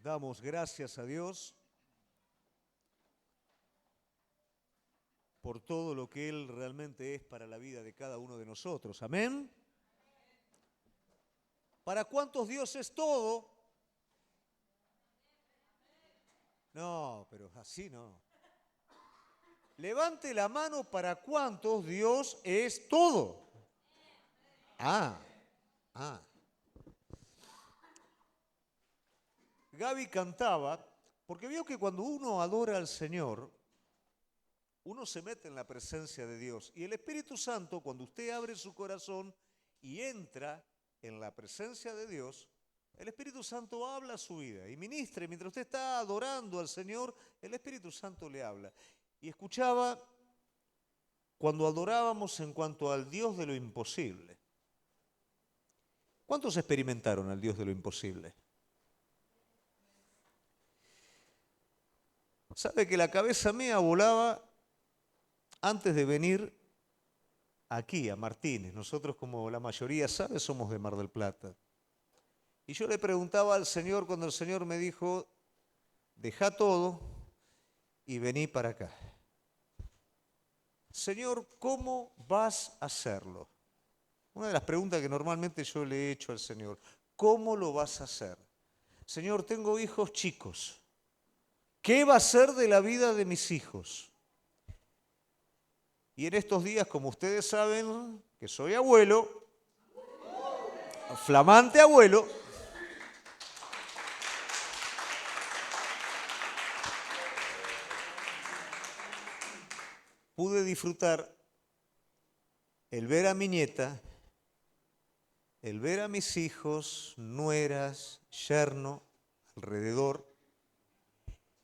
Damos gracias a Dios por todo lo que Él realmente es para la vida de cada uno de nosotros. Amén. ¿Para cuántos Dios es todo? No, pero así no. Levante la mano para cuántos Dios es todo. Ah. Gaby cantaba, porque vio que cuando uno adora al Señor, uno se mete en la presencia de Dios. Y el Espíritu Santo, cuando usted abre su corazón y entra en la presencia de Dios, el Espíritu Santo habla a su vida y ministra. Y mientras usted está adorando al Señor, el Espíritu Santo le habla. Y escuchaba cuando adorábamos en cuanto al Dios de lo imposible. ¿Cuántos experimentaron al Dios de lo imposible? ¿Sabe que la cabeza mía volaba antes de venir aquí a Martínez? Nosotros, como la mayoría sabe, somos de Mar del Plata. Y yo le preguntaba al Señor cuando el Señor me dijo, deja todo y vení para acá. Señor, ¿cómo vas a hacerlo? Una de las preguntas que normalmente yo le he hecho al Señor. ¿Cómo lo vas a hacer? Señor, tengo hijos chicos. ¿Qué va a ser de la vida de mis hijos? Y en estos días, como ustedes saben, que soy abuelo, flamante abuelo, pude disfrutar el ver a mi nieta, el ver a mis hijos, nueras, yerno, alrededor.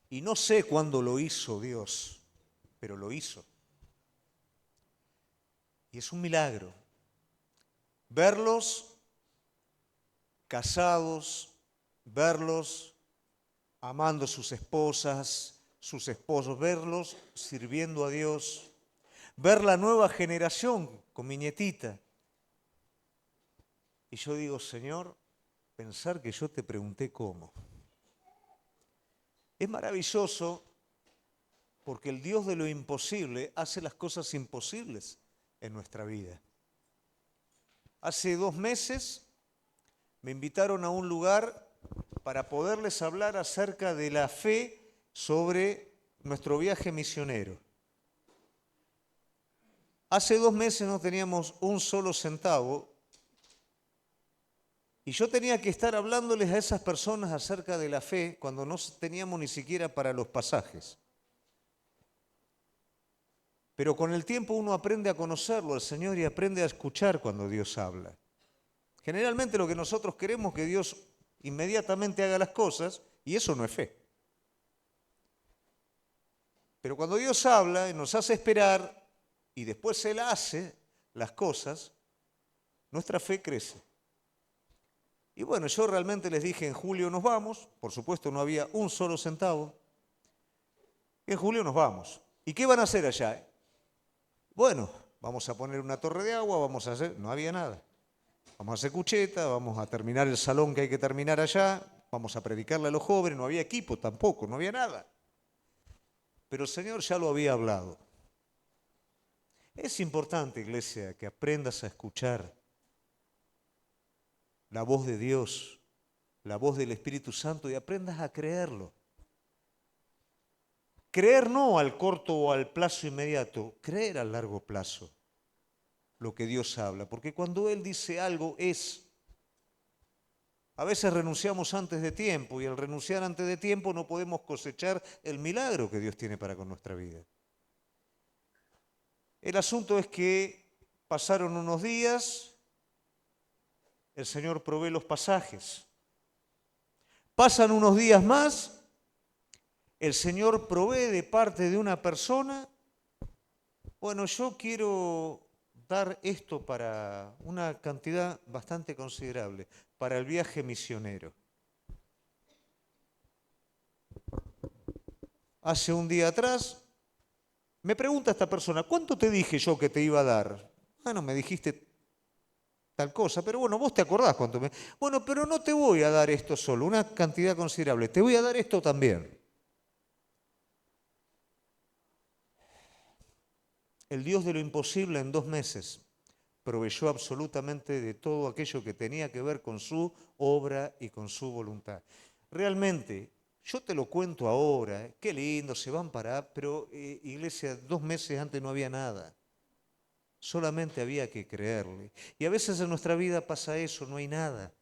Y no sé cuándo lo hizo Dios, pero lo hizo. Y es un milagro. Verlos casados, verlos amando a sus esposas, sus esposos, verlos sirviendo a Dios, ver la nueva generación con mi nietita. Y yo digo, Señor, pensar que yo te pregunté cómo. Es maravilloso porque el Dios de lo imposible hace las cosas imposibles en nuestra vida. Hace 2 meses me invitaron a un lugar para poderles hablar acerca de la fe sobre nuestro viaje misionero. Hace 2 meses no teníamos un solo centavo y yo tenía que estar hablándoles a esas personas acerca de la fe cuando no teníamos ni siquiera para los pasajes. Pero con el tiempo uno aprende a conocerlo al Señor y aprende a escuchar cuando Dios habla. Generalmente lo que nosotros queremos es que Dios inmediatamente haga las cosas y eso no es fe. Pero cuando Dios habla y nos hace esperar y después Él hace las cosas, nuestra fe crece. Y bueno, yo realmente les dije, en julio nos vamos, por supuesto no había un solo centavo, en julio nos vamos. ¿Y qué van a hacer allá? Bueno, vamos a poner una torre de agua, vamos a hacer, no había nada. Vamos a hacer cucheta, vamos a terminar el salón que hay que terminar allá, vamos a predicarle a los jóvenes, no había equipo tampoco, no había nada. Pero el Señor ya lo había hablado. Es importante, iglesia, que aprendas a escuchar la voz de Dios, la voz del Espíritu Santo y aprendas a creerlo. Creer no al corto o al plazo inmediato, creer al largo plazo lo que Dios habla, porque cuando Él dice algo es. A veces renunciamos antes de tiempo y al renunciar antes de tiempo no podemos cosechar el milagro que Dios tiene para con nuestra vida. El asunto es que pasaron unos días, el Señor provee los pasajes. Pasan unos días más, el Señor provee de parte de una persona, bueno, yo quiero dar esto para una cantidad bastante considerable, para el viaje misionero. Hace un día atrás, me pregunta esta persona, ¿cuánto te dije yo que te iba a dar? Bueno, me dijiste tal cosa, pero bueno, vos te acordás cuánto me... Bueno, pero no te voy a dar esto solo, una cantidad considerable, te voy a dar esto también. El Dios de lo imposible en 2 meses proveyó absolutamente de todo aquello que tenía que ver con su obra y con su voluntad. Realmente, yo te lo cuento ahora, qué lindo, se van para, pero iglesia, 2 meses antes no había nada. Solamente había que creerle. Y a veces en nuestra vida pasa eso, no hay nada.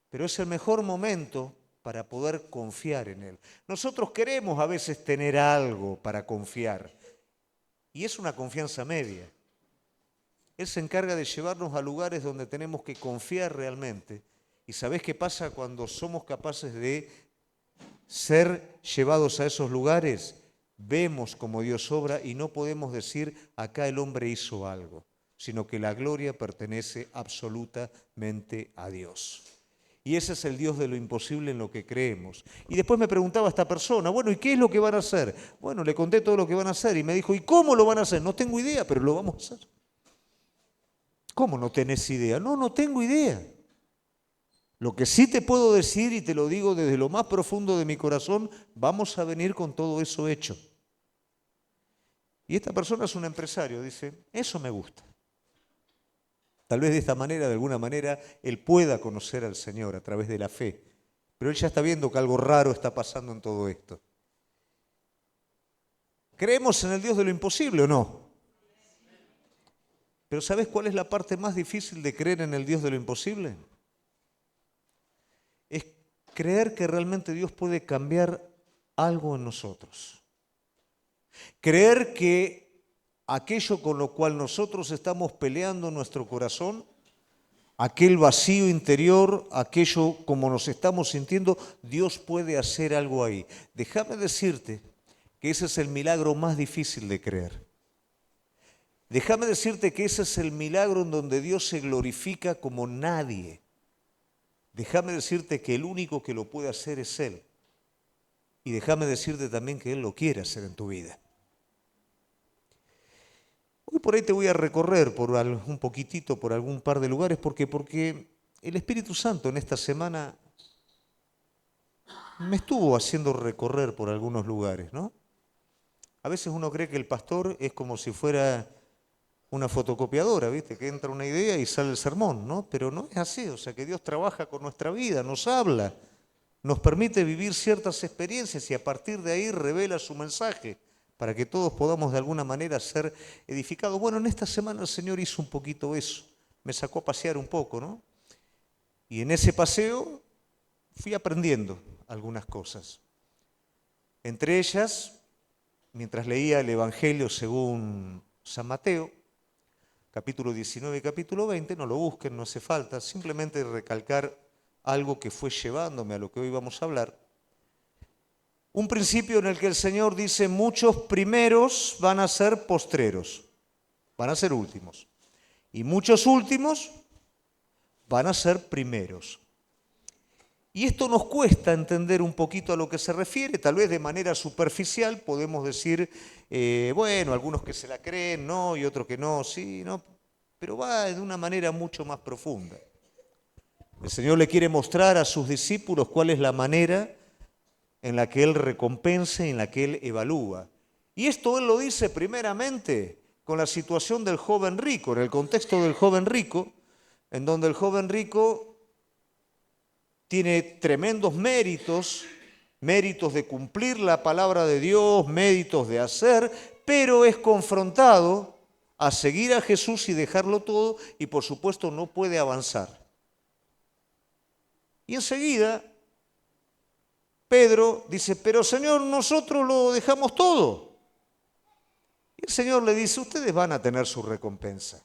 Pero es el mejor momento para poder confiar en Él. Nosotros queremos a veces tener algo para confiar. Y es una confianza media. Él se encarga de llevarnos a lugares donde tenemos que confiar realmente. ¿Y sabés qué pasa cuando somos capaces de ser llevados a esos lugares? Vemos como Dios obra y no podemos decir, acá el hombre hizo algo, sino que la gloria pertenece absolutamente a Dios. Y ese es el Dios de lo imposible en lo que creemos. Y después me preguntaba esta persona, bueno, ¿y qué es lo que van a hacer? Bueno, le conté todo lo que van a hacer y me dijo, ¿y cómo lo van a hacer? No tengo idea, pero lo vamos a hacer. ¿Cómo no tenés idea? No, no tengo idea. Lo que sí te puedo decir, y te lo digo desde lo más profundo de mi corazón, vamos a venir con todo eso hecho. Y esta persona es un empresario, dice, eso me gusta. Tal vez de esta manera, de alguna manera, él pueda conocer al Señor a través de la fe. Pero él ya está viendo que algo raro está pasando en todo esto. ¿Creemos en el Dios de lo imposible o no? Pero ¿sabes cuál es la parte más difícil de creer en el Dios de lo imposible? Es creer que realmente Dios puede cambiar algo en nosotros. Creer que aquello con lo cual nosotros estamos peleando en nuestro corazón, aquel vacío interior, aquello como nos estamos sintiendo, Dios puede hacer algo ahí. Déjame decirte que ese es el milagro más difícil de creer. Déjame decirte que ese es el milagro en donde Dios se glorifica como nadie. Déjame decirte que el único que lo puede hacer es Él. Y déjame decirte también que Él lo quiere hacer en tu vida. Hoy por ahí te voy a recorrer por un poquitito, por algún par de lugares, porque el Espíritu Santo en esta semana me estuvo haciendo recorrer por algunos lugares, ¿no? A veces uno cree que el pastor es como si fuera una fotocopiadora, ¿viste? Que entra una idea y sale el sermón, ¿no? Pero no es así, o sea que Dios trabaja con nuestra vida, nos habla, nos permite vivir ciertas experiencias y a partir de ahí revela su mensaje para que todos podamos de alguna manera ser edificados. Bueno, en esta semana el Señor hizo un poquito eso, me sacó a pasear un poco, ¿no? Y en ese paseo fui aprendiendo algunas cosas. Entre ellas, mientras leía el Evangelio según San Mateo, capítulo 19 y capítulo 20, no lo busquen, no hace falta, simplemente recalcar algo que fue llevándome a lo que hoy vamos a hablar. Un principio en el que el Señor dice, muchos primeros van a ser postreros, van a ser últimos, y muchos últimos van a ser primeros. Y esto nos cuesta entender un poquito a lo que se refiere, tal vez de manera superficial podemos decir, bueno, algunos que se la creen, no, y otros que no, sí, no, pero va de una manera mucho más profunda. El Señor le quiere mostrar a sus discípulos cuál es la manera en la que Él recompensa y en la que Él evalúa. Y esto Él lo dice primeramente con la situación del joven rico, en el contexto del joven rico, en donde el joven rico tiene tremendos méritos, méritos de cumplir la palabra de Dios, méritos de hacer, pero es confrontado a seguir a Jesús y dejarlo todo y por supuesto no puede avanzar. Y enseguida Pedro dice, pero Señor, nosotros lo dejamos todo. Y el Señor le dice, ustedes van a tener su recompensa.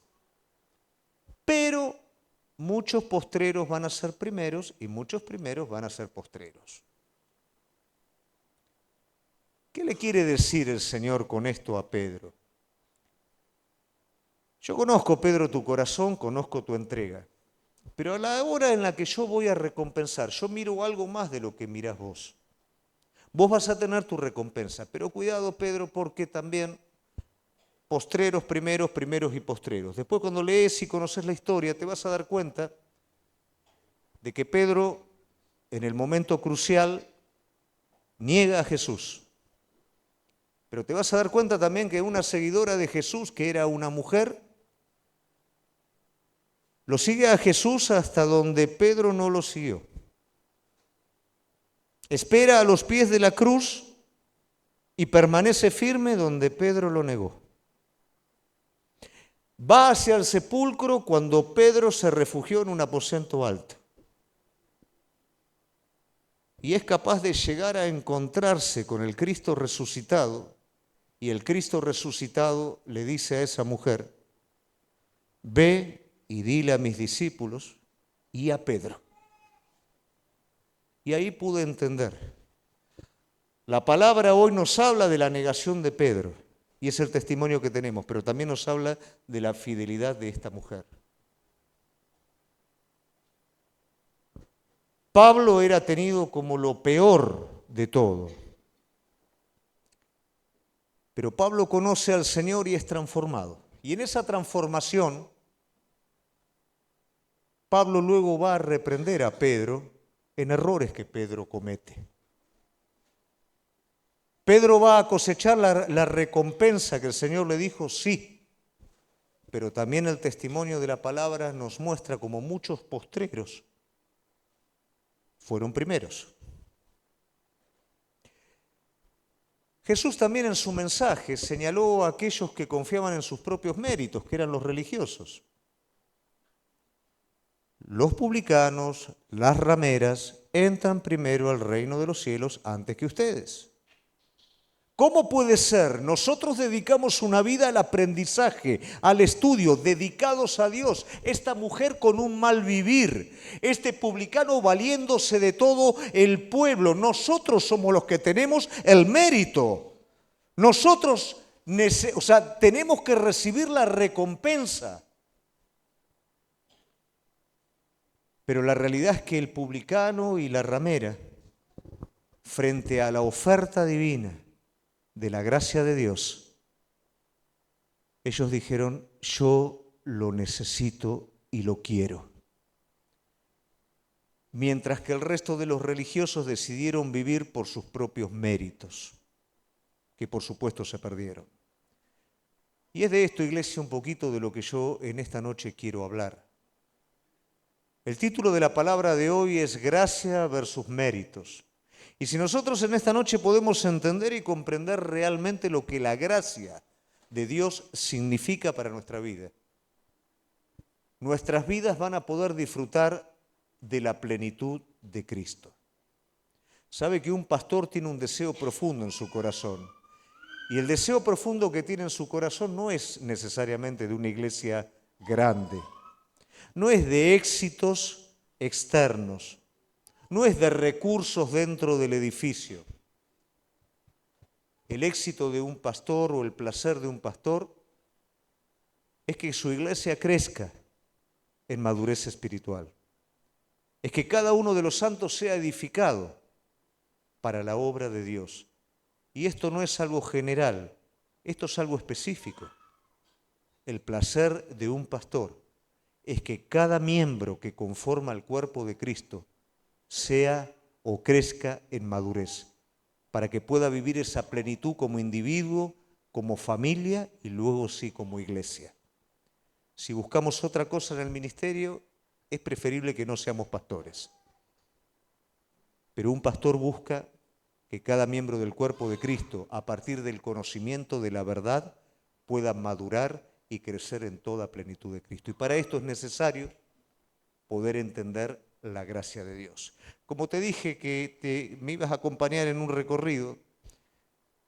Pero muchos postreros van a ser primeros y muchos primeros van a ser postreros. ¿Qué le quiere decir el Señor con esto a Pedro? Yo conozco, Pedro, tu corazón, conozco tu entrega. Pero a la hora en la que yo voy a recompensar, yo miro algo más de lo que mirás vos. Vos vas a tener tu recompensa, pero cuidado, Pedro, porque también postreros, primeros, primeros y postreros. Después cuando lees y conoces la historia te vas a dar cuenta de que Pedro en el momento crucial niega a Jesús. Pero te vas a dar cuenta también que una seguidora de Jesús, que era una mujer, lo sigue a Jesús hasta donde Pedro no lo siguió. Espera a los pies de la cruz y permanece firme donde Pedro lo negó. Va hacia el sepulcro cuando Pedro se refugió en un aposento alto. Y es capaz de llegar a encontrarse con el Cristo resucitado. Y el Cristo resucitado le dice a esa mujer: ve y dile a mis discípulos y a Pedro. Y ahí pude entender. La palabra hoy nos habla de la negación de Pedro, y es el testimonio que tenemos, pero también nos habla de la fidelidad de esta mujer. Pablo era tenido como lo peor de todo, pero Pablo conoce al Señor y es transformado. Y en esa transformación, Pablo luego va a reprender a Pedro en errores que Pedro comete. Pedro va a cosechar la recompensa que el Señor le dijo, sí, pero también el testimonio de la palabra nos muestra como muchos postreros fueron primeros. Jesús también en su mensaje señaló a aquellos que confiaban en sus propios méritos, que eran los religiosos. Los publicanos, las rameras, entran primero al reino de los cielos antes que ustedes. ¿Cómo puede ser? Nosotros dedicamos una vida al aprendizaje, al estudio, dedicados a Dios. Esta mujer con un mal vivir, este publicano valiéndose de todo el pueblo. Nosotros somos los que tenemos el mérito. Nosotros, tenemos que recibir la recompensa. Pero la realidad es que el publicano y la ramera, frente a la oferta divina de la gracia de Dios, ellos dijeron, yo lo necesito y lo quiero. Mientras que el resto de los religiosos decidieron vivir por sus propios méritos, que por supuesto se perdieron. Y es de esto, iglesia, un poquito de lo que yo en esta noche quiero hablar. El título de la palabra de hoy es Gracia versus Méritos. Y si nosotros en esta noche podemos entender y comprender realmente lo que la gracia de Dios significa para nuestra vida, nuestras vidas van a poder disfrutar de la plenitud de Cristo. Sabe que un pastor tiene un deseo profundo en su corazón. Y el deseo profundo que tiene en su corazón no es necesariamente de una iglesia grande. No es de éxitos externos. No es de recursos dentro del edificio. El éxito de un pastor o el placer de un pastor es que su iglesia crezca en madurez espiritual. Es que cada uno de los santos sea edificado para la obra de Dios. Y esto no es algo general, esto es algo específico. El placer de un pastor es que cada miembro que conforma el cuerpo de Cristo sea o crezca en madurez, para que pueda vivir esa plenitud como individuo, como familia y luego sí como iglesia. Si buscamos otra cosa en el ministerio, es preferible que no seamos pastores. Pero un pastor busca que cada miembro del cuerpo de Cristo, a partir del conocimiento de la verdad, pueda madurar y crecer en toda plenitud de Cristo. Y para esto es necesario poder entender la gracia de Dios. Como te dije que me ibas a acompañar en un recorrido,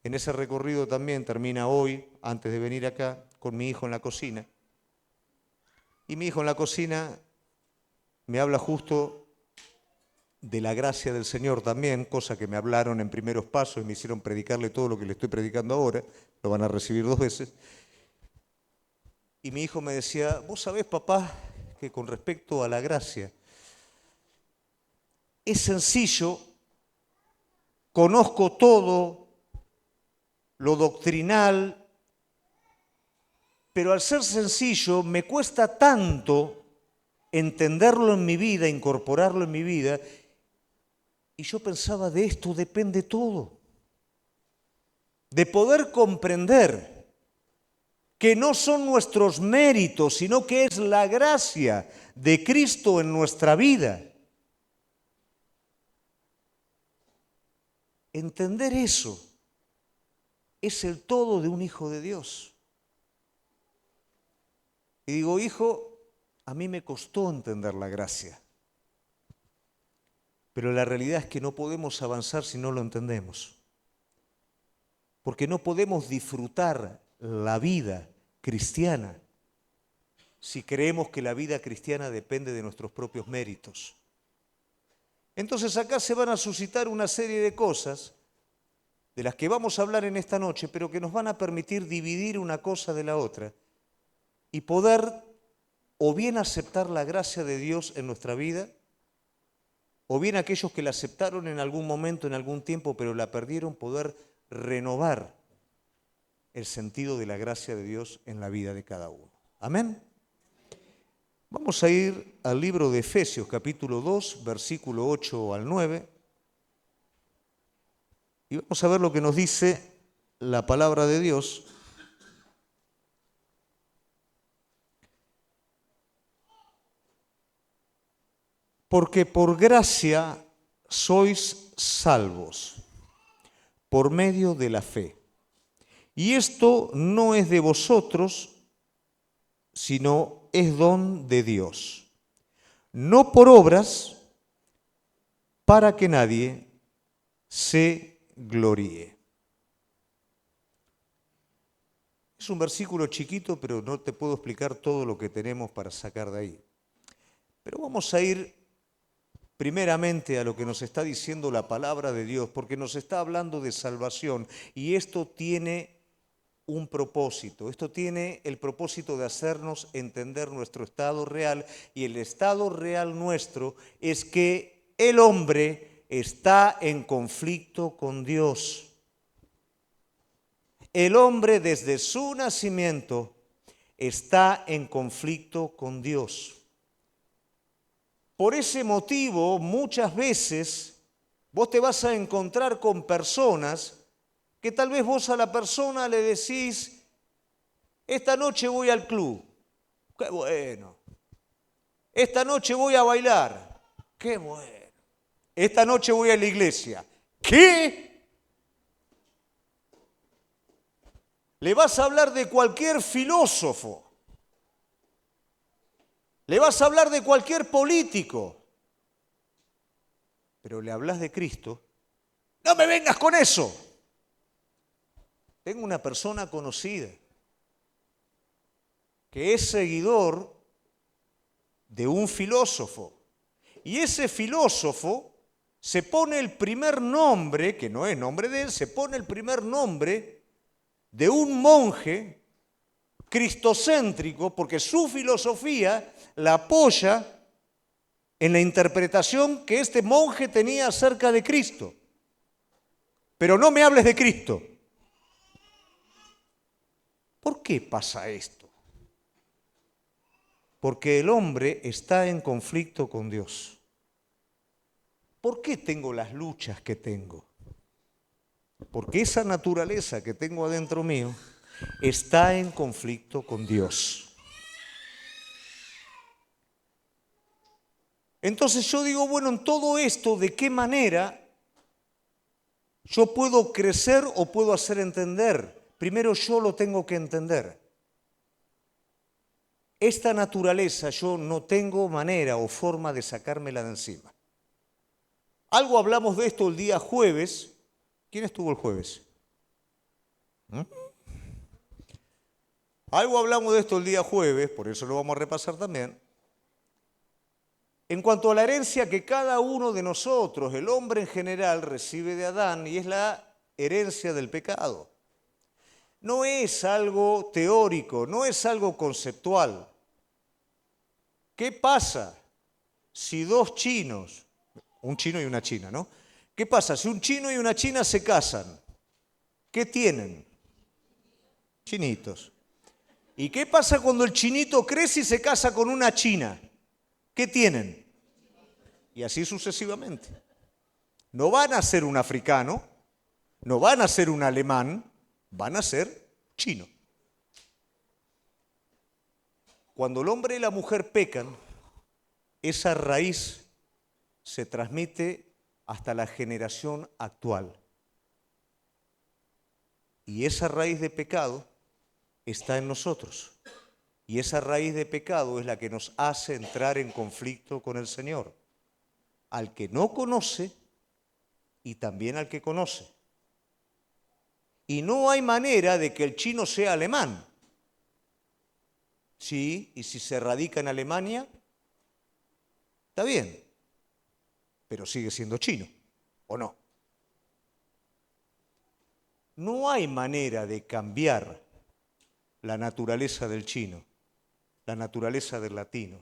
en ese recorrido también termina hoy, antes de venir acá, con mi hijo en la cocina. Y mi hijo en la cocina me habla justo de la gracia del Señor también, cosa que me hablaron en primeros pasos y me hicieron predicarle todo lo que le estoy predicando ahora, lo van a recibir 2 veces. Y mi hijo me decía, vos sabés, papá, que con respecto a la gracia, es sencillo, conozco todo lo doctrinal, pero al ser sencillo me cuesta tanto entenderlo en mi vida, incorporarlo en mi vida, y yo pensaba, de esto depende todo. De poder comprender que no son nuestros méritos, sino que es la gracia de Cristo en nuestra vida. Entender eso es el todo de un hijo de Dios. Y digo, hijo, a mí me costó entender la gracia, pero la realidad es que no podemos avanzar si no lo entendemos. Porque no podemos disfrutar la vida cristiana si creemos que la vida cristiana depende de nuestros propios méritos. Entonces acá se van a suscitar una serie de cosas de las que vamos a hablar en esta noche, pero que nos van a permitir dividir una cosa de la otra y poder o bien aceptar la gracia de Dios en nuestra vida, o bien aquellos que la aceptaron en algún momento, en algún tiempo, pero la perdieron, poder renovar el sentido de la gracia de Dios en la vida de cada uno. Amén. Vamos a ir al libro de Efesios, capítulo 2, versículo 8 al 9, y vamos a ver lo que nos dice la palabra de Dios. Porque por gracia sois salvos, por medio de la fe. Y esto no es de vosotros, sino es don de Dios. No por obras, para que nadie se gloríe. Es un versículo chiquito, pero no te puedo explicar todo lo que tenemos para sacar de ahí. Pero vamos a ir primeramente a lo que nos está diciendo la palabra de Dios, porque nos está hablando de salvación y esto tiene un propósito. Esto tiene el propósito de hacernos entender nuestro estado real, y el estado real nuestro es que el hombre está en conflicto con Dios. El hombre desde su nacimiento está en conflicto con Dios. Por ese motivo, muchas veces vos te vas a encontrar con personas que tal vez vos a la persona le decís, esta noche voy al club, qué bueno. Esta noche voy a bailar, qué bueno. Esta noche voy a la iglesia, ¿qué? Le vas a hablar de cualquier filósofo. Le vas a hablar de cualquier político, pero le hablas de Cristo. No me vengas con eso. Tengo una persona conocida que es seguidor de un filósofo, y ese filósofo se pone el primer nombre, que no es nombre de él, se pone el primer nombre de un monje cristocéntrico, porque su filosofía la apoya en la interpretación que este monje tenía acerca de Cristo. Pero no me hables de Cristo. ¿Por qué pasa esto? Porque el hombre está en conflicto con Dios. ¿Por qué tengo las luchas que tengo? Porque esa naturaleza que tengo adentro mío está en conflicto con Dios. Entonces yo digo, bueno, en todo esto, ¿de qué manera yo puedo crecer o puedo hacer entender? Primero yo lo tengo que entender. Esta naturaleza yo no tengo manera o forma de sacármela de encima. Algo hablamos de esto el día jueves. ¿Quién estuvo el jueves? Algo hablamos de esto el día jueves, por eso lo vamos a repasar también. En cuanto a la herencia que cada uno de nosotros, el hombre en general, recibe de Adán, y es la herencia del pecado. No es algo teórico, no es algo conceptual. ¿Qué pasa si dos chinos, un chino y una china, ¿no? ¿Qué pasa si un chino y una china se casan? ¿Qué tienen? Chinitos. ¿Y qué pasa cuando el chinito crece y se casa con una china? ¿Qué tienen? Y así sucesivamente. No van a ser un africano, no van a ser un alemán, van a ser chino. Cuando el hombre y la mujer pecan, esa raíz se transmite hasta la generación actual. Y esa raíz de pecado está en nosotros. Y esa raíz de pecado es la que nos hace entrar en conflicto con el Señor. Al que no conoce y también al que conoce. Y no hay manera de que el chino sea alemán. Sí, y si se radica en Alemania, está bien, pero sigue siendo chino, ¿o no? No hay manera de cambiar la naturaleza del chino, la naturaleza del latino.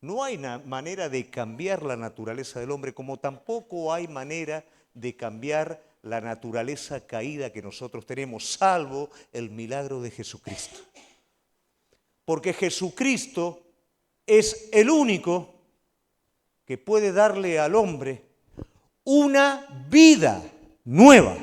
No hay manera de cambiar la naturaleza del hombre, como tampoco hay manera de cambiar la naturaleza caída que nosotros tenemos, salvo el milagro de Jesucristo. Porque Jesucristo es el único que puede darle al hombre una vida nueva.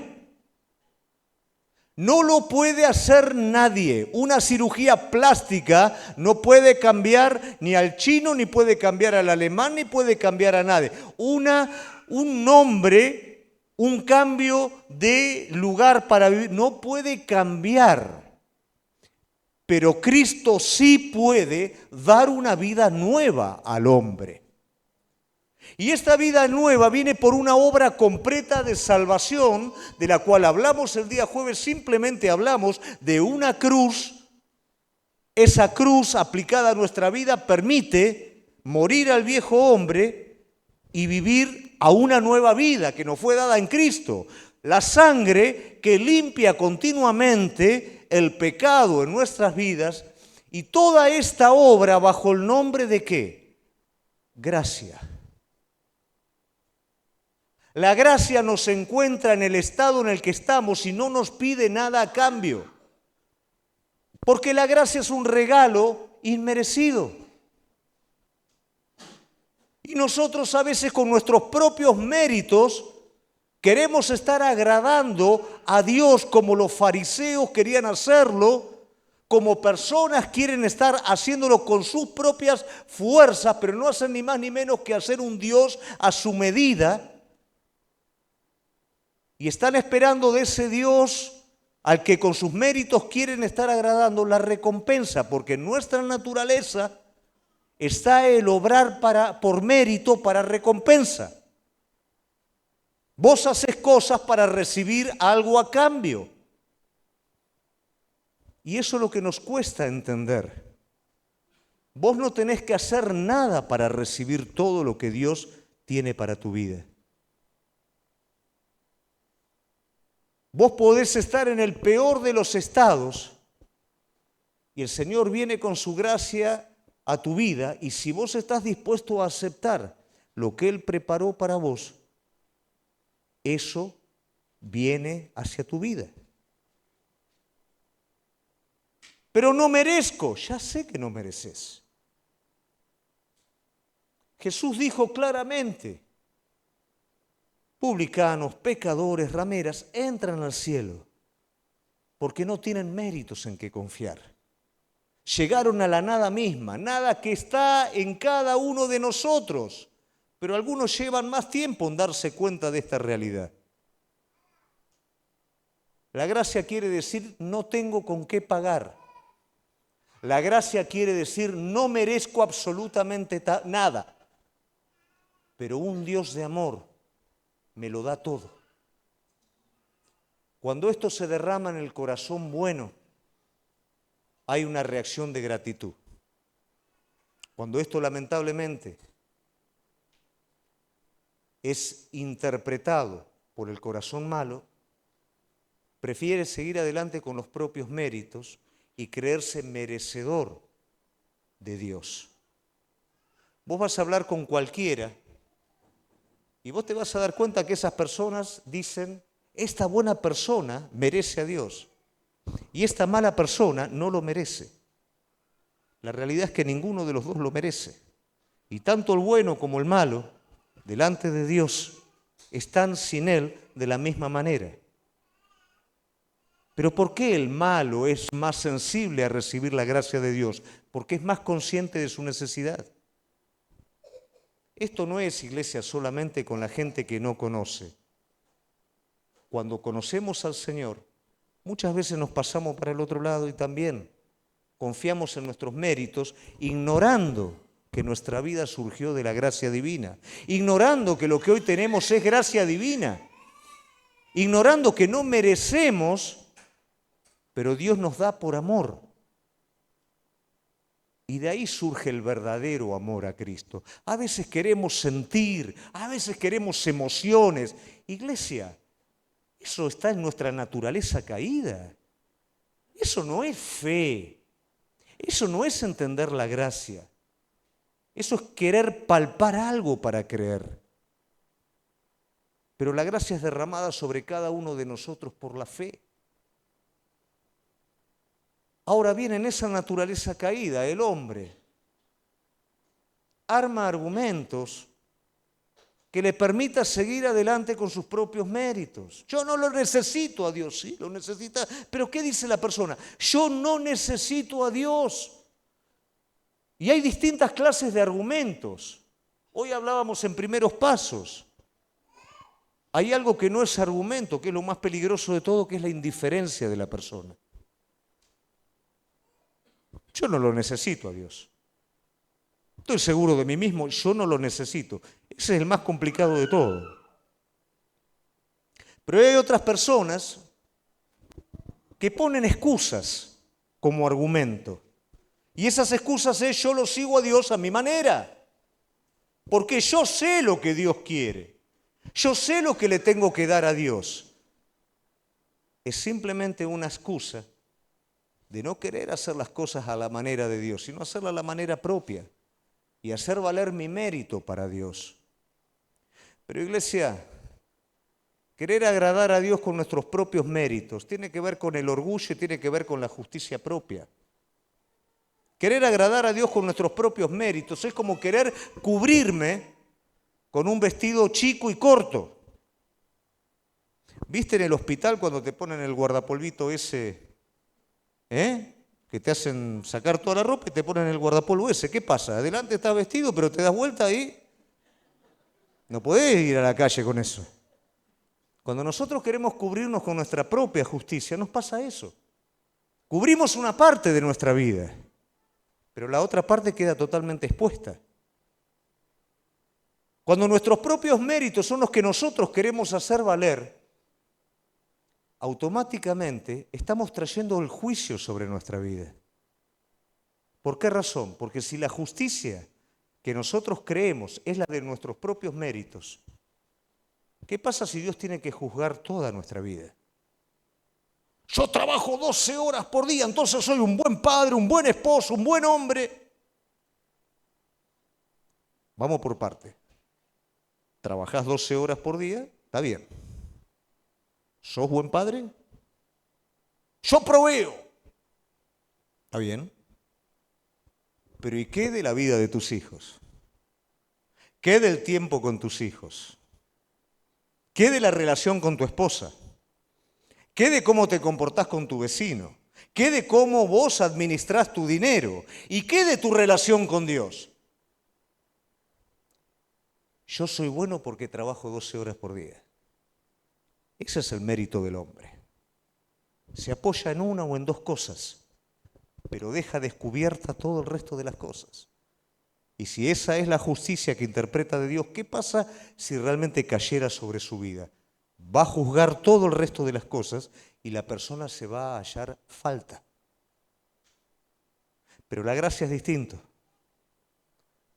No lo puede hacer nadie. Una cirugía plástica no puede cambiar ni al chino, ni puede cambiar al alemán, ni puede cambiar a nadie. Un nombre, un cambio de lugar para vivir, no puede cambiar. Pero Cristo sí puede dar una vida nueva al hombre. Y esta vida nueva viene por una obra completa de salvación, de la cual hablamos el día jueves. Simplemente hablamos de una cruz. Esa cruz aplicada a nuestra vida permite morir al viejo hombre y vivir a una nueva vida que nos fue dada en Cristo. La sangre que limpia continuamente el pecado en nuestras vidas, y toda esta obra bajo el nombre de ¿qué? Gracia. La gracia nos encuentra en el estado en el que estamos y no nos pide nada a cambio. Porque la gracia es un regalo inmerecido. Y nosotros a veces con nuestros propios méritos queremos estar agradando a Dios como los fariseos querían hacerlo, como personas quieren estar haciéndolo con sus propias fuerzas, pero no hacen ni más ni menos que hacer un Dios a su medida. Y están esperando de ese Dios al que con sus méritos quieren estar agradando la recompensa, porque en nuestra naturaleza está el obrar por mérito para recompensa. Vos haces cosas para recibir algo a cambio. Y eso es lo que nos cuesta entender. Vos no tenés que hacer nada para recibir todo lo que Dios tiene para tu vida. Vos podés estar en el peor de los estados y el Señor viene con su gracia a tu vida, y si vos estás dispuesto a aceptar lo que Él preparó para vos, eso viene hacia tu vida. Pero no merezco, ya sé que no mereces. Jesús dijo claramente: publicanos, pecadores, rameras, entran al cielo porque no tienen méritos en que confiar. Llegaron a la nada misma, nada que está en cada uno de nosotros, pero algunos llevan más tiempo en darse cuenta de esta realidad. La gracia quiere decir no tengo con qué pagar. La gracia quiere decir no merezco absolutamente nada, pero un Dios de amor me lo da todo. Cuando esto se derrama en el corazón bueno, hay una reacción de gratitud. Cuando esto lamentablemente es interpretado por el corazón malo, prefiere seguir adelante con los propios méritos y creerse merecedor de Dios. Vos vas a hablar con cualquiera y vos te vas a dar cuenta que esas personas dicen: esta buena persona merece a Dios. Y esta mala persona no lo merece. La realidad es que ninguno de los dos lo merece. Y tanto el bueno como el malo, delante de Dios, están sin Él de la misma manera. Pero ¿por qué el malo es más sensible a recibir la gracia de Dios? Porque es más consciente de su necesidad. Esto no es, iglesia, solamente con la gente que no conoce. Cuando conocemos al Señor, muchas veces nos pasamos para el otro lado y también confiamos en nuestros méritos, ignorando que nuestra vida surgió de la gracia divina, ignorando que lo que hoy tenemos es gracia divina, ignorando que no merecemos, pero Dios nos da por amor. Y de ahí surge el verdadero amor a Cristo. A veces queremos sentir, a veces queremos emociones. Iglesia, eso está en nuestra naturaleza caída. Eso no es fe. Eso no es entender la gracia. Eso es querer palpar algo para creer. Pero la gracia es derramada sobre cada uno de nosotros por la fe. Ahora bien, en esa naturaleza caída, el hombre arma argumentos que le permita seguir adelante con sus propios méritos. Yo no lo necesito a Dios, sí, lo necesita. Pero ¿qué dice la persona? Yo no necesito a Dios. Y hay distintas clases de argumentos. Hoy hablábamos en primeros pasos. Hay algo que no es argumento, que es lo más peligroso de todo, que es la indiferencia de la persona. Yo no lo necesito a Dios. Estoy seguro de mí mismo, yo no lo necesito. Ese es el más complicado de todo. Pero hay otras personas que ponen excusas como argumento. Y esas excusas es: yo lo sigo a Dios a mi manera. Porque yo sé lo que Dios quiere. Yo sé lo que le tengo que dar a Dios. Es simplemente una excusa de no querer hacer las cosas a la manera de Dios, sino hacerla a la manera propia y hacer valer mi mérito para Dios. Pero iglesia, querer agradar a Dios con nuestros propios méritos tiene que ver con el orgullo y tiene que ver con la justicia propia. Querer agradar a Dios con nuestros propios méritos es como querer cubrirme con un vestido chico y corto. ¿Viste en el hospital cuando te ponen el guardapolvito ese? Que te hacen sacar toda la ropa y te ponen el guardapolvo ese. ¿Qué pasa? Adelante estás vestido, pero te das vuelta y no podés ir a la calle con eso. Cuando nosotros queremos cubrirnos con nuestra propia justicia, nos pasa eso. Cubrimos una parte de nuestra vida, pero la otra parte queda totalmente expuesta. Cuando nuestros propios méritos son los que nosotros queremos hacer valer, automáticamente estamos trayendo el juicio sobre nuestra vida. ¿Por qué razón? Porque si la justicia que nosotros creemos es la de nuestros propios méritos, ¿qué pasa si Dios tiene que juzgar toda nuestra vida? Yo trabajo 12 horas por día, entonces soy un buen padre, un buen esposo, un buen hombre. Vamos por parte. ¿Trabajás 12 horas por día? Está bien. ¿Sos buen padre? Yo proveo. Está bien. Pero ¿y qué de la vida de tus hijos? ¿Qué del tiempo con tus hijos? ¿Qué de la relación con tu esposa? ¿Qué de cómo te comportás con tu vecino? ¿Qué de cómo vos administrás tu dinero? ¿Y qué de tu relación con Dios? Yo soy bueno porque trabajo 12 horas por día. Ese es el mérito del hombre. Se apoya en una o en dos cosas, pero deja descubierta todo el resto de las cosas. Y si esa es la justicia que interpreta de Dios, ¿qué pasa si realmente cayera sobre su vida? Va a juzgar todo el resto de las cosas y la persona se va a hallar falta. Pero la gracia es distinto.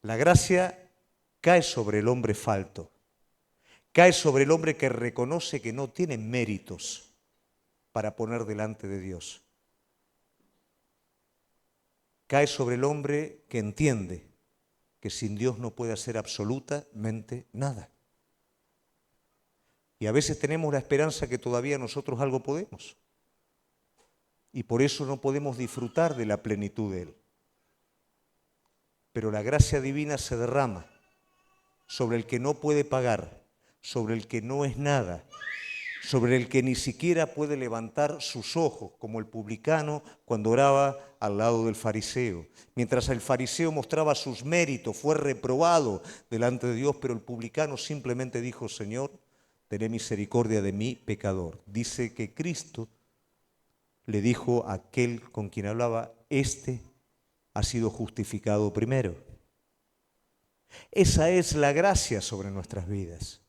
La gracia cae sobre el hombre falto. Cae sobre el hombre que reconoce que no tiene méritos para poner delante de Dios. Cae sobre el hombre que entiende que sin Dios no puede hacer absolutamente nada. Y a veces tenemos la esperanza que todavía nosotros algo podemos. y por eso no podemos disfrutar de la plenitud de Él. Pero la gracia divina se derrama sobre el que no puede pagar, sobre el que no es nada, sobre el que ni siquiera puede levantar sus ojos, como el publicano cuando oraba al lado del fariseo. Mientras el fariseo mostraba sus méritos, fue reprobado delante de Dios, pero el publicano simplemente dijo: Señor, tené misericordia de mí, pecador. Dice que Cristo le dijo a aquel con quien hablaba: este ha sido justificado primero. Esa es la gracia sobre nuestras vidas.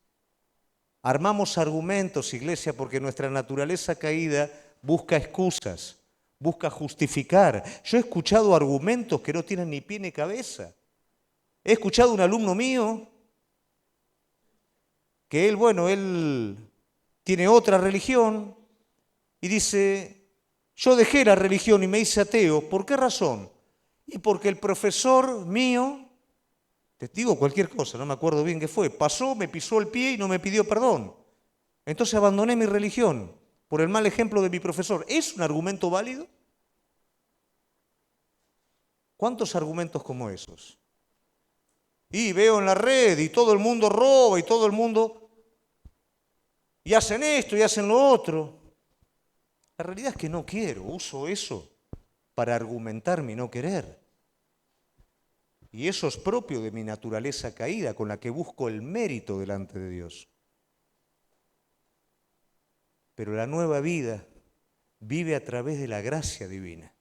Armamos argumentos, iglesia, porque nuestra naturaleza caída busca excusas, busca justificar. Yo he escuchado argumentos que no tienen ni pie ni cabeza. He escuchado a un alumno mío que él tiene otra religión y dice: yo dejé la religión y me hice ateo. ¿Por qué razón? Y porque el profesor mío, te digo cualquier cosa, no me acuerdo bien qué fue, pasó, me pisó el pie y no me pidió perdón. Entonces abandoné mi religión por el mal ejemplo de mi profesor. ¿Es un argumento válido? ¿Cuántos argumentos como esos? Y veo en la red y todo el mundo roba y todo el mundo... y hacen esto y hacen lo otro. La realidad es que no quiero, uso eso para argumentar mi no querer. Y eso es propio de mi naturaleza caída, con la que busco el mérito delante de Dios. Pero la nueva vida vive a través de la gracia divina.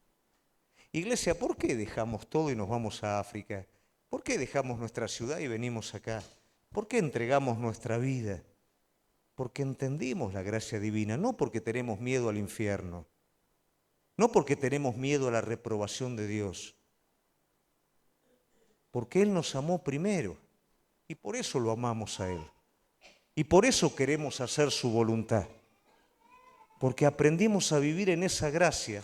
Iglesia, ¿por qué dejamos todo y nos vamos a África? ¿Por qué dejamos nuestra ciudad y venimos acá? ¿Por qué entregamos nuestra vida? Porque entendimos la gracia divina, no porque tenemos miedo al infierno, no porque tenemos miedo a la reprobación de Dios, porque Él nos amó primero y por eso lo amamos a Él. Y por eso queremos hacer su voluntad, porque aprendimos a vivir en esa gracia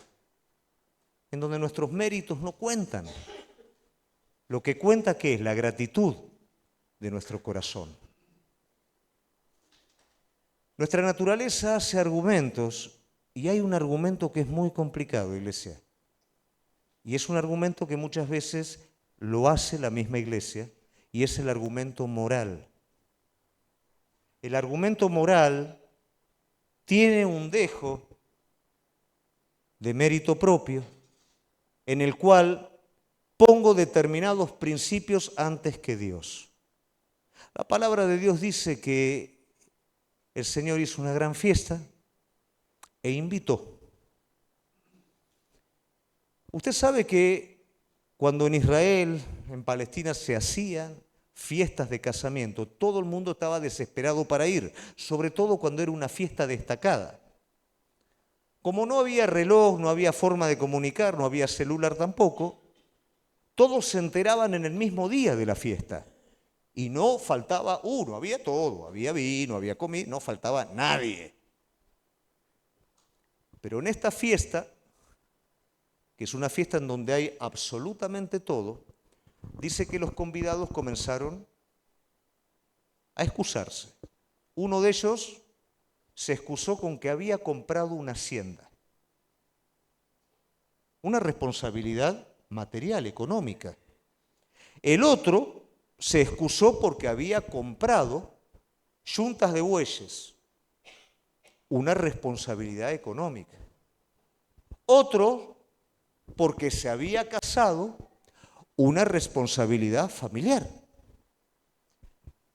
en donde nuestros méritos no cuentan. Lo que cuenta, ¿qué es? La gratitud de nuestro corazón. Nuestra naturaleza hace argumentos y hay un argumento que es muy complicado, iglesia. Y es un argumento que muchas veces lo hace la misma iglesia y es el argumento moral. El argumento moral tiene un dejo de mérito propio en el cual pongo determinados principios antes que Dios. La palabra de Dios dice que el Señor hizo una gran fiesta e invitó. Usted sabe que cuando en Israel, en Palestina, se hacían fiestas de casamiento, todo el mundo estaba desesperado para ir, sobre todo cuando era una fiesta destacada. Como no había reloj, no había forma de comunicar, no había celular tampoco, todos se enteraban en el mismo día de la fiesta. Y no faltaba uno, había todo, había vino, había comida, no faltaba nadie. Pero en esta fiesta, que es una fiesta en donde hay absolutamente todo, dice que los convidados comenzaron a excusarse. Uno de ellos se excusó con que había comprado una hacienda, una responsabilidad material, económica. El otro se excusó porque había comprado yuntas de bueyes, una responsabilidad económica. Otro porque se había casado, una responsabilidad familiar.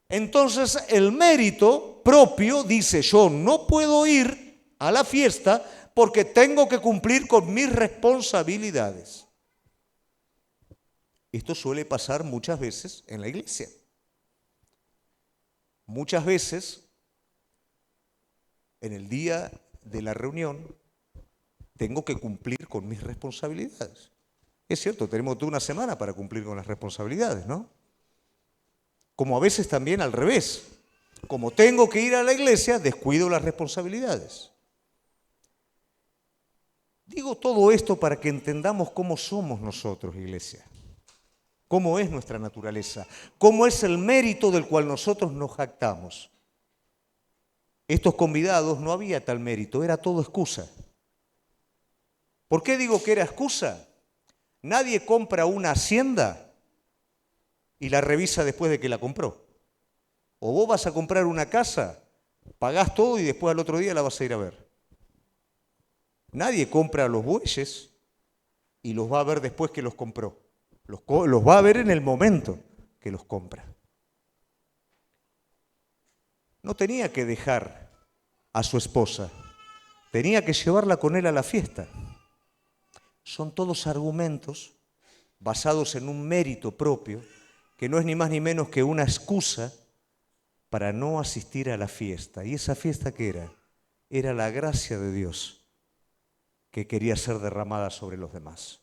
Entonces el mérito propio dice: yo no puedo ir a la fiesta porque tengo que cumplir con mis responsabilidades. Esto suele pasar muchas veces en la iglesia. Muchas veces, en el día de la reunión, tengo que cumplir con mis responsabilidades. Es cierto, tenemos toda una semana para cumplir con las responsabilidades, ¿no? Como a veces también al revés. Como tengo que ir a la iglesia, descuido las responsabilidades. Digo todo esto para que entendamos cómo somos nosotros, iglesia. Cómo es nuestra naturaleza. Cómo es el mérito del cual nosotros nos jactamos. Estos convidados no había tal mérito, era todo excusa. ¿Por qué digo que era excusa? Nadie compra una hacienda y la revisa después de que la compró. O vos vas a comprar una casa, pagás todo y después al otro día la vas a ir a ver. Nadie compra los bueyes y los va a ver después que los compró. Los va a ver en el momento que los compra. No tenía que dejar a su esposa, tenía que llevarla con él a la fiesta. Son todos argumentos basados en un mérito propio, que no es ni más ni menos que una excusa para no asistir a la fiesta. ¿Y esa fiesta qué era? Era la gracia de Dios que quería ser derramada sobre los demás.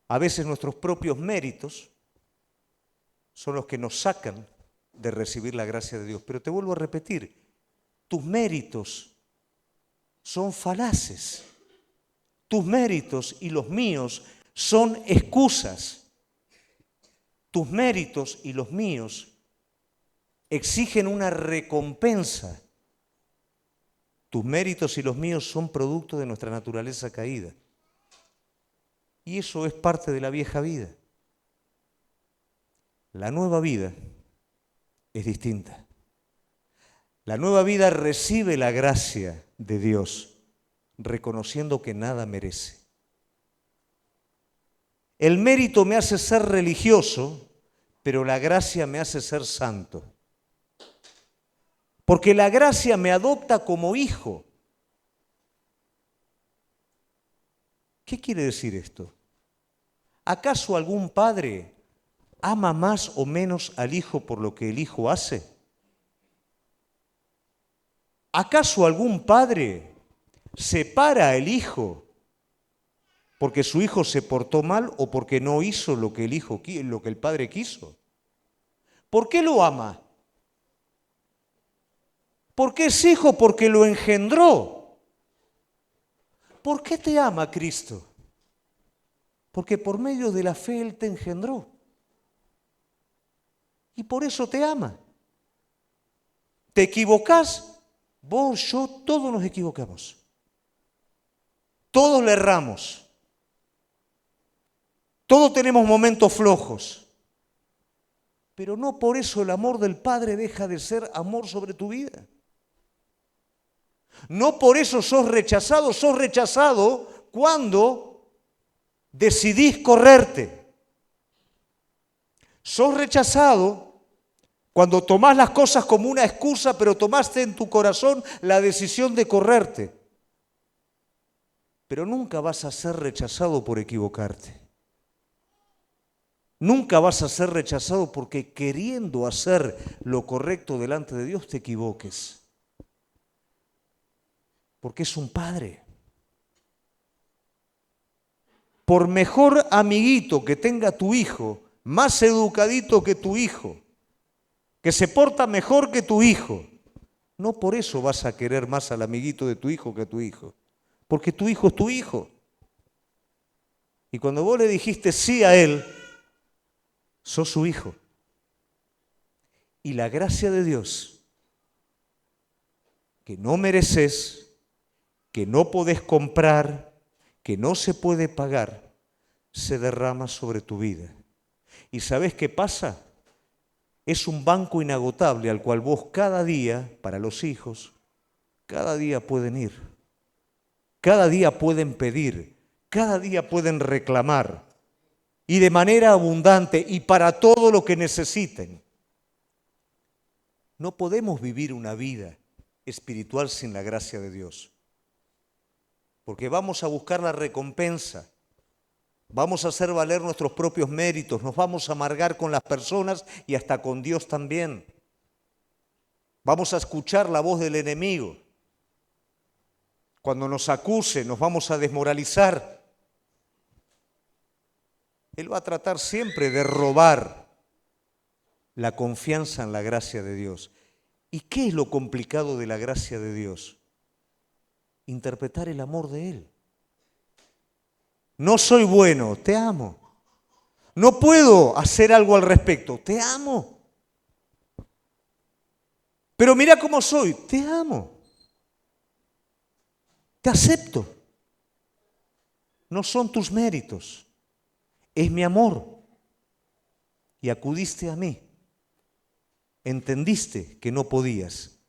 A veces nuestros propios méritos son los que nos sacan de recibir la gracia de Dios. Pero te vuelvo a repetir, tus méritos son falaces. Tus méritos y los míos son excusas. Tus méritos y los míos exigen una recompensa. Tus méritos y los míos son producto de nuestra naturaleza caída. Y eso es parte de la vieja vida. La nueva vida es distinta. La nueva vida recibe la gracia de Dios, reconociendo que nada merece. El mérito me hace ser religioso, pero la gracia me hace ser santo. Porque la gracia me adopta como hijo. ¿Qué quiere decir esto? ¿Acaso algún padre ama más o menos al hijo por lo que el hijo hace? ¿Acaso algún padre separa al hijo porque su hijo se portó mal o porque no hizo lo que el padre quiso? ¿Por qué lo ama? ¿Por qué es hijo? Porque lo engendró. ¿Por qué te ama Cristo? Porque por medio de la fe Él te engendró. Y por eso te ama. ¿Te equivocás? Vos, yo, todos nos equivocamos. Todos le erramos. Todos tenemos momentos flojos. Pero no por eso el amor del Padre deja de ser amor sobre tu vida. No por eso sos rechazado cuando decidís correrte. Sos rechazado cuando tomás las cosas como una excusa, pero tomaste en tu corazón la decisión de correrte. Pero nunca vas a ser rechazado por equivocarte. Nunca vas a ser rechazado porque queriendo hacer lo correcto delante de Dios te equivoques. Porque es un padre. Por mejor amiguito que tenga tu hijo, más educadito que tu hijo, que se porta mejor que tu hijo, no por eso vas a querer más al amiguito de tu hijo que a tu hijo. Porque tu hijo es tu hijo. Y cuando vos le dijiste sí a él, sos su hijo. Y la gracia de Dios, que no mereces, que no podés comprar, que no se puede pagar, se derrama sobre tu vida. ¿Y sabés qué pasa? Es un banco inagotable al cual vos cada día, para los hijos, cada día pueden ir, cada día pueden pedir, cada día pueden reclamar, y de manera abundante y para todo lo que necesiten. No podemos vivir una vida espiritual sin la gracia de Dios. Porque vamos a buscar la recompensa, vamos a hacer valer nuestros propios méritos, nos vamos a amargar con las personas y hasta con Dios también. Vamos a escuchar la voz del enemigo. Cuando nos acuse, nos vamos a desmoralizar. Él va a tratar siempre de robar la confianza en la gracia de Dios. ¿Y qué es lo complicado de la gracia de Dios? Interpretar el amor de Él. No soy bueno, te amo. No puedo hacer algo al respecto, te amo. Pero mira cómo soy, te amo. Te acepto. no son tus méritos, es mi amor. Y acudiste a mí, entendiste que no podías,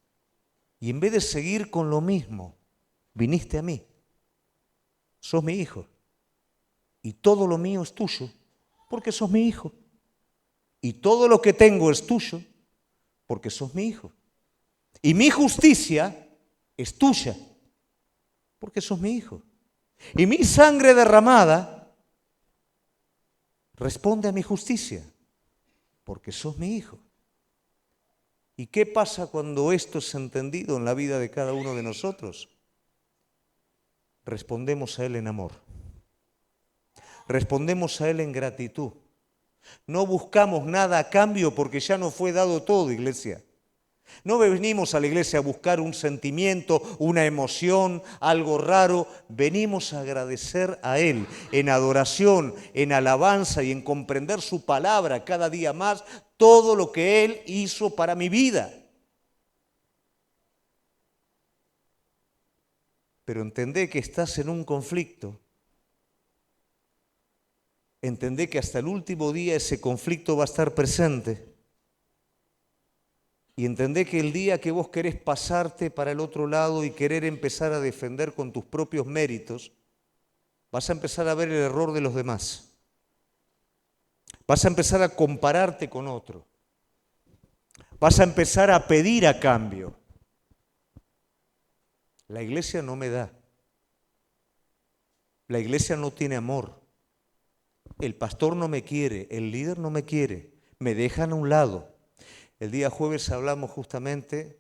y en vez de seguir con lo mismo, viniste a mí. Sos mi hijo, y todo lo mío es tuyo, porque sos mi hijo. Y todo lo que tengo es tuyo, porque sos mi hijo. Y mi justicia es tuya, porque sos mi hijo. Y mi sangre derramada responde a mi justicia, porque sos mi hijo. ¿Y qué pasa cuando esto es entendido en la vida de cada uno de nosotros? Respondemos a Él en amor. Respondemos a Él en gratitud. No buscamos nada a cambio porque ya nos fue dado todo, iglesia. No venimos a la iglesia a buscar un sentimiento, una emoción, algo raro. Venimos a agradecer a Él en adoración, en alabanza y en comprender su palabra cada día más, todo lo que Él hizo para mi vida. Pero entendé que estás en un conflicto. Entendé que hasta el último día ese conflicto va a estar presente. Y entendé que el día que vos querés pasarte para el otro lado y querer empezar a defender con tus propios méritos, vas a empezar a ver el error de los demás. Vas a empezar a compararte con otro. Vas a empezar a pedir a cambio. La iglesia no me da. La iglesia no tiene amor. El pastor no me quiere, el líder no me quiere, me dejan a un lado. El día jueves hablamos justamente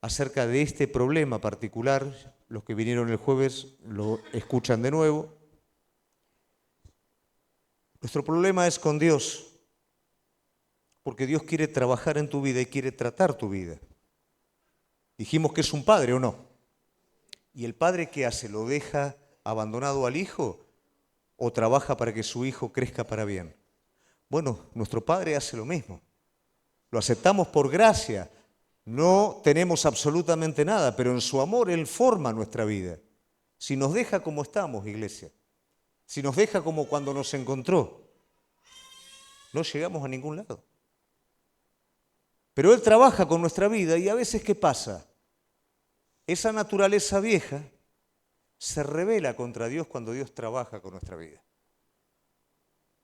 acerca de este problema particular. Los que vinieron el jueves lo escuchan de nuevo. Nuestro problema es con Dios, porque Dios quiere trabajar en tu vida y quiere tratar tu vida. Dijimos que es un padre, ¿o no? ¿Y el padre qué hace? ¿Lo deja abandonado al hijo o trabaja para que su hijo crezca para bien? Bueno, nuestro Padre hace lo mismo. Lo aceptamos por gracia. No tenemos absolutamente nada, pero en su amor Él forma nuestra vida. Si nos deja como estamos, iglesia, si nos deja como cuando nos encontró, no llegamos a ningún lado. Pero Él trabaja con nuestra vida y a veces, ¿qué pasa? Esa naturaleza vieja se rebela contra Dios cuando Dios trabaja con nuestra vida.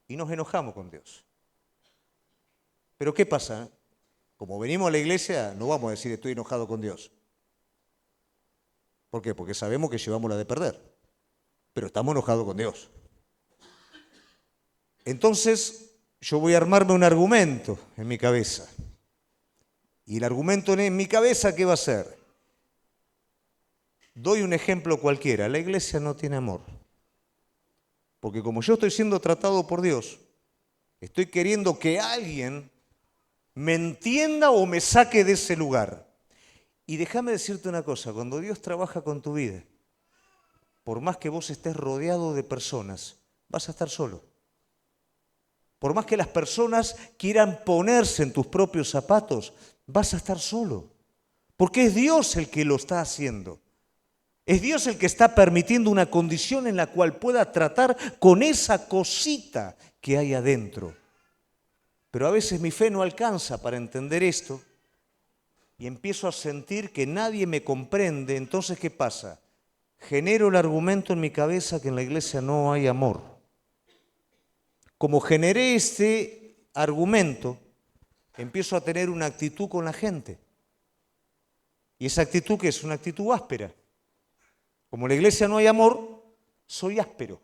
Y nos enojamos con Dios. Pero ¿qué pasa? Como venimos a la iglesia, no vamos a decir estoy enojado con Dios. ¿Por qué? Porque sabemos que llevamos la de perder. Pero estamos enojados con Dios. Entonces, yo voy a armarme un argumento en mi cabeza. Y el argumento en mi cabeza, ¿qué va a ser? Doy un ejemplo cualquiera. La iglesia no tiene amor. Porque como yo estoy siendo tratado por Dios, estoy queriendo que alguien me entienda o me saque de ese lugar. Y déjame decirte una cosa, cuando Dios trabaja con tu vida, por más que vos estés rodeado de personas, vas a estar solo. Por más que las personas quieran ponerse en tus propios zapatos, vas a estar solo. Porque es Dios el que lo está haciendo. Es Dios el que está permitiendo una condición en la cual pueda tratar con esa cosita que hay adentro. Pero a veces mi fe no alcanza para entender esto y empiezo a sentir que nadie me comprende. Entonces, ¿qué pasa? Genero el argumento en mi cabeza que en la iglesia no hay amor. Como generé este argumento, empiezo a tener una actitud con la gente. Y esa actitud, que es una actitud áspera. Como en la iglesia no hay amor, soy áspero.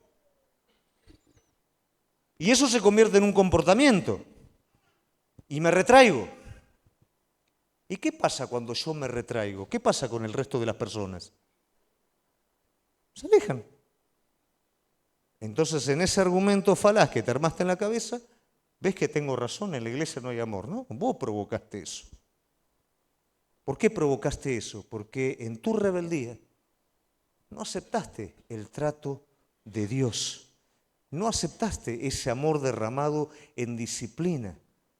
Y eso se convierte en un comportamiento. Y me retraigo. ¿Y qué pasa cuando yo me retraigo? ¿Qué pasa con el resto de las personas? Se alejan. Entonces, en ese argumento falaz que te armaste en la cabeza, ves que tengo razón, en la iglesia no hay amor, ¿no? Vos provocaste eso. ¿Por qué provocaste eso? Porque en tu rebeldía no aceptaste el trato de Dios. No aceptaste ese amor derramado en disciplina,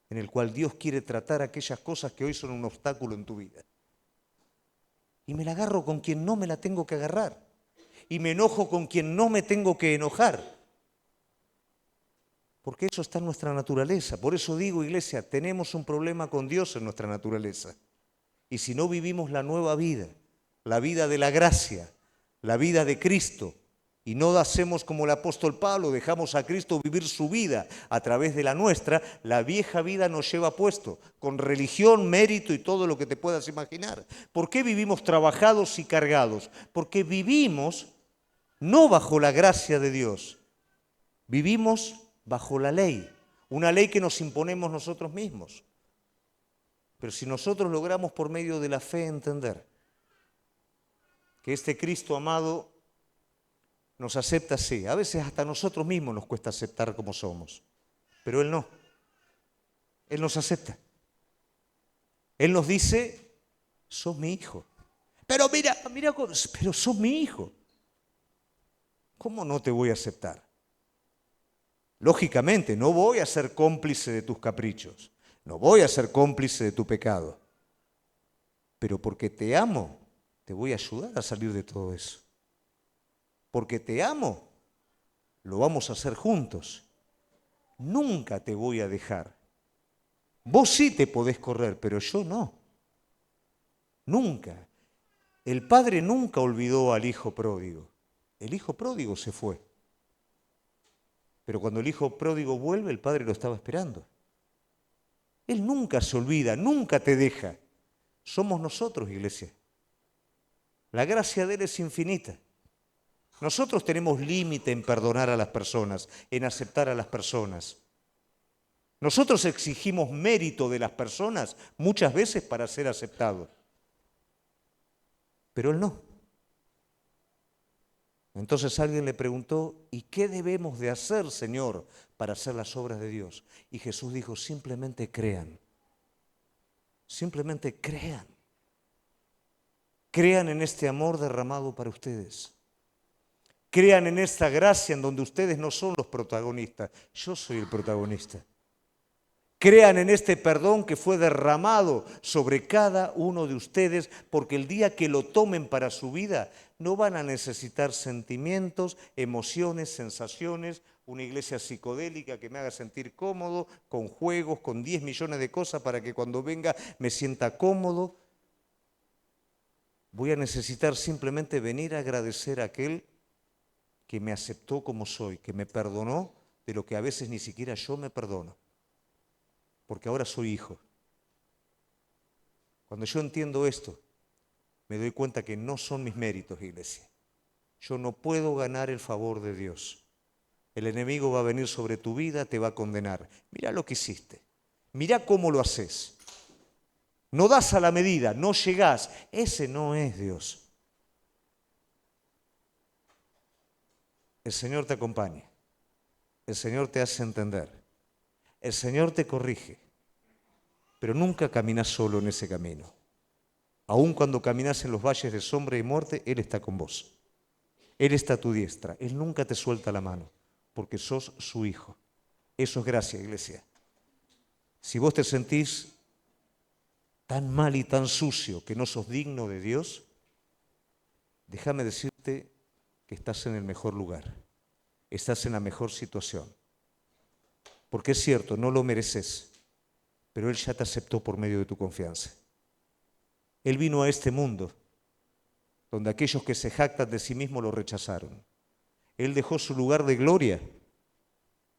en el cual Dios quiere tratar aquellas cosas que hoy son un obstáculo en tu vida. Y me la agarro con quien no me la tengo que agarrar. y me enojo con quien no me tengo que enojar. Porque eso está en nuestra naturaleza. Por eso digo, iglesia, tenemos un problema con Dios en nuestra naturaleza. Y si no vivimos la nueva vida, la vida de la gracia, la vida de Cristo, y no hacemos como el apóstol Pablo, dejamos a Cristo vivir su vida a través de la nuestra, la vieja vida nos lleva puesto, con religión, mérito y todo lo que te puedas imaginar. ¿Por qué vivimos trabajados y cargados? Porque vivimos no bajo la gracia de Dios, vivimos bajo la ley, una ley que nos imponemos nosotros mismos. Pero si nosotros logramos por medio de la fe entender que este Cristo amado nos acepta así, a veces hasta a nosotros mismos nos cuesta aceptar como somos, pero Él no, Él nos acepta. Él nos dice, sos mi hijo. Pero mira, pero sos mi hijo. ¿Cómo no te voy a aceptar? Lógicamente, no voy a ser cómplice de tus caprichos, no voy a ser cómplice de tu pecado, pero porque te amo, te voy a ayudar a salir de todo eso. Porque te amo, lo vamos a hacer juntos. Nunca te voy a dejar. Vos sí te podés correr, pero yo no. Nunca. El padre nunca olvidó al hijo pródigo. El hijo pródigo se fue. Pero cuando el hijo pródigo vuelve, el padre lo estaba esperando. Él nunca se olvida, nunca te deja. Somos nosotros, iglesia. La gracia de Él es infinita. Nosotros tenemos límite en perdonar a las personas, en aceptar a las personas. Nosotros exigimos mérito de las personas muchas veces para ser aceptados. Pero Él no. Entonces alguien le preguntó, ¿y qué debemos de hacer, Señor, para hacer las obras de Dios? Y Jesús dijo, simplemente crean. Simplemente crean. Crean en este amor derramado para ustedes. Crean en esta gracia en donde ustedes no son los protagonistas, yo soy el protagonista. Crean en este perdón que fue derramado sobre cada uno de ustedes, porque el día que lo tomen para su vida, no van a necesitar sentimientos, emociones, sensaciones, una iglesia psicodélica que me haga sentir cómodo, con juegos, con 10 millones de cosas para que cuando venga me sienta cómodo. Voy a necesitar simplemente venir a agradecer a aquel que me aceptó como soy, que me perdonó de lo que a veces ni siquiera yo me perdono, porque ahora soy hijo. Cuando yo entiendo esto, me doy cuenta que no son mis méritos, iglesia. Yo no puedo ganar el favor de Dios. El enemigo va a venir sobre tu vida, te va a condenar. Mira lo que hiciste, mira cómo lo haces. No das a la medida, no llegás. Ese no es Dios. El Señor te acompaña, el Señor te hace entender, el Señor te corrige, pero nunca caminas solo en ese camino. Aun cuando caminas en los valles de sombra y muerte, Él está con vos. Él está a tu diestra, Él nunca te suelta la mano, porque sos su hijo. Eso es gracia, iglesia. Si vos te sentís tan mal y tan sucio que no sos digno de Dios, déjame decirte que estás en el mejor lugar, estás en la mejor situación. Porque es cierto, no lo mereces, pero Él ya te aceptó por medio de tu confianza. Él vino a este mundo, donde aquellos que se jactan de sí mismos lo rechazaron. Él dejó su lugar de gloria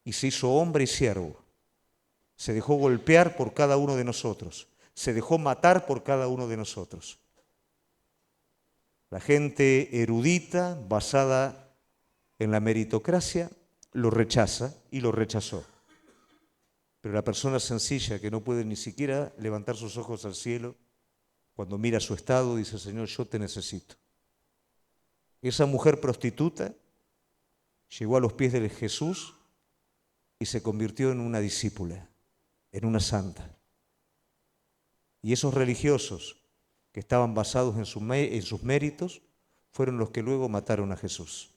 y se hizo hombre y siervo. Se dejó golpear por cada uno de nosotros, se dejó matar por cada uno de nosotros. La gente erudita, basada en la meritocracia, lo rechaza y lo rechazó. Pero la persona sencilla que no puede ni siquiera levantar sus ojos al cielo, cuando mira su estado, dice, Señor, yo te necesito. Esa mujer prostituta llegó a los pies de Jesús y se convirtió en una discípula, en una santa. Y esos religiosos que estaban basados en sus méritos, fueron los que luego mataron a Jesús.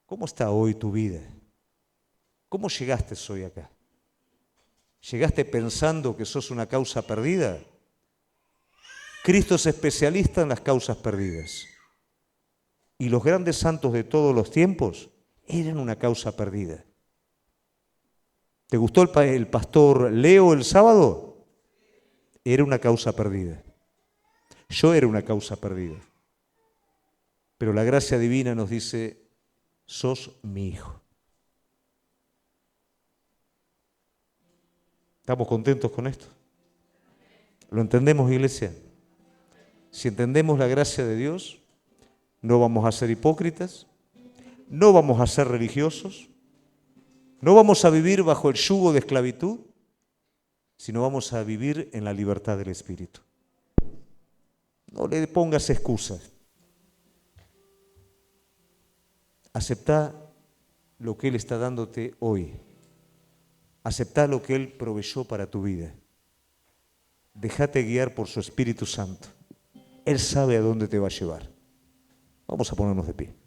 ¿Cómo está hoy tu vida? ¿Cómo llegaste hoy acá? ¿Llegaste pensando que sos una causa perdida? Cristo es especialista en las causas perdidas. y los grandes santos de todos los tiempos eran una causa perdida. ¿Te gustó el pastor Leo el sábado? Era una causa perdida. Yo era una causa perdida. Pero la gracia divina nos dice, sos mi hijo. ¿Estamos contentos con esto? ¿Lo entendemos, iglesia? Si entendemos la gracia de Dios, no vamos a ser hipócritas, no vamos a ser religiosos, no vamos a vivir bajo el yugo de esclavitud, sino vamos a vivir en la libertad del Espíritu. No le pongas excusas. Aceptá lo que Él está dándote hoy. Aceptá lo que Él proveyó para tu vida. Déjate guiar por su Espíritu Santo. Él sabe a dónde te va a llevar. Vamos a ponernos de pie.